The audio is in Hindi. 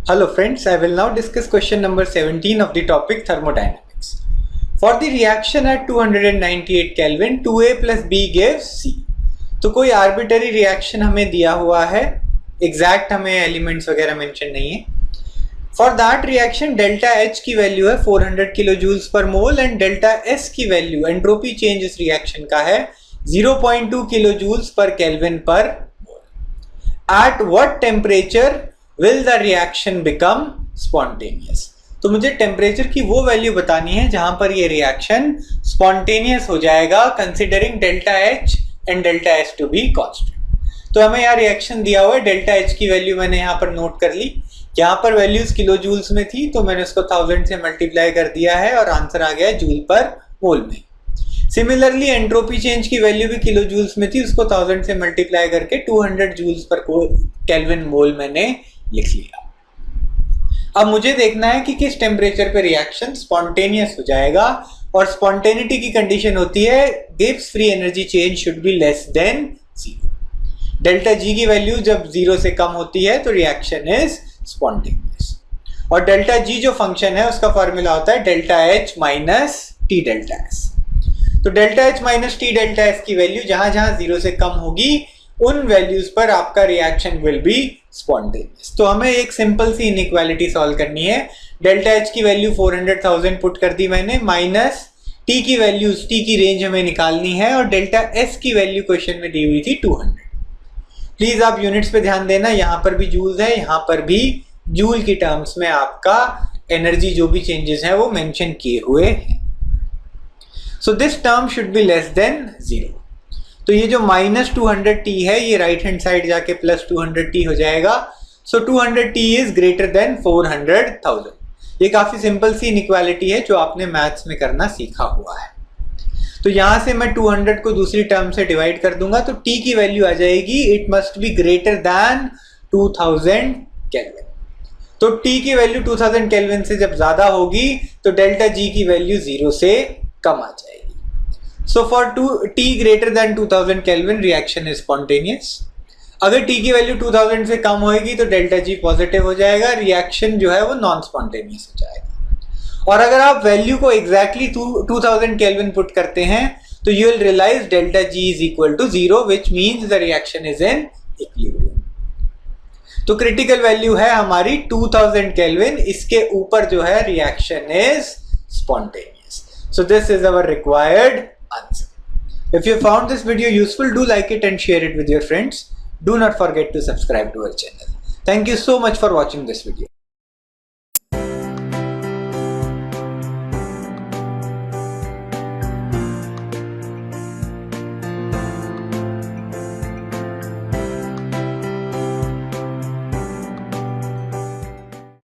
Hello friends, I will now discuss question number 17 of the topic thermodynamics. For the reaction at 298 Kelvin, 2A plus B gives C. तो कोई आर्बिटरी रिएक्शन हमें दिया हुआ है, एग्जैक्ट हमें एलिमेंट्स वगैरह मेंशन नहीं है. For that reaction delta H की वैल्यू है 400 kilo joules per mole and delta S की वैल्यू एंट्रोपी चेंज इस रिएक्शन का है 0.2 kilo joules per kelvin per mole. At what temperature will the reaction become spontaneous? तो मुझे टेम्परेचर की वो वैल्यू बतानी है जहां पर ये रिएक्शन स्पॉन्टेनियस हो जाएगा considering delta H and delta S to be constant. तो हमें यहाँ रिएक्शन दिया हुआ है, डेल्टा H की वैल्यू मैंने यहाँ पर नोट कर ली. यहाँ पर वैल्यूज किलो जूल्स में थी तो मैंने उसको 1000 से मल्टीप्लाई कर दिया है और आंसर आ गया जूल पर मोल में. सिमिलरली एंट्रोपी चेंज की वैल्यू भी किलो जूल्स में थी, उसको 1000 से मल्टीप्लाई करके 200 जूल्स पर केल्विन मोल मैंने लिख लिया. अब मुझे देखना है कि किस टेम्परेचर पे रिएक्शन स्पॉन्टेनियस हो जाएगा और स्पॉन्टेनिटी की कंडीशन होती है Gibbs free energy change should be less than 0. Delta G की वैल्यू जब 0 से कम होती है तो रिएक्शन इज स्पॉन्टेनियस. और डेल्टा जी जो फंक्शन है उसका फॉर्मूला होता है delta H minus T delta S. तो delta H minus T delta S की वैल्यू जहां जहां 0 से कम होगी उन वैल्यूज पर आपका रिएक्शन विल बी स्पॉन्टेनियस. तो हमें एक सिंपल सी इनइक्वालिटी सॉल्व करनी है. डेल्टा एच की वैल्यू 400,000 पुट कर दी मैंने, माइनस टी की वैल्यूज, टी की रेंज हमें निकालनी है और डेल्टा एस की वैल्यू क्वेश्चन में दी हुई थी 200. प्लीज आप यूनिट्स पे ध्यान देना, यहाँ पर भी जूल्स है, यहाँ पर भी जूल की टर्म्स में आपका एनर्जी जो भी चेंजेस है वो मेंशन किए हुए हैं. So this term should be less than 0. तो ये जो माइनस 200t है ये राइट हैंड साइड जाके प्लस 200t हो जाएगा. सो 200t इज ग्रेटर देन 400,000. ये काफी सिंपल सी इनइक्वालिटी है जो आपने मैथ्स में करना सीखा हुआ है. तो यहां से मैं 200 को दूसरी टर्म से डिवाइड कर दूंगा तो t की वैल्यू आ जाएगी it must be greater than 2000 kelvin. तो t की वैल्यू 2000 केल्विन से जब ज्यादा होगी तो डेल्टा g की वैल्यू 0 से कम आ जाएगी. So for t greater than 2000 Kelvin reaction is spontaneous. अगर t की वैल्यू 2000 से कम होएगी तो डेल्टा g पॉजिटिव हो जाएगा, रिएक्शन जो है वो नॉन स्पॉन्टेनियस हो जाएगा. और अगर आप वैल्यू को एग्जैक्टली 2000 केल्विन पुट करते हैं तो you will realise delta g is equal to 0 which means the reaction is in equilibrium. तो क्रिटिकल वैल्यू है हमारी 2000 केल्विन, इसके ऊपर जो है reaction is spontaneous. So this is our required answer. If you found this video useful, do like it and share it with your friends. Do not forget to subscribe to our channel. Thank you so much for watching this video.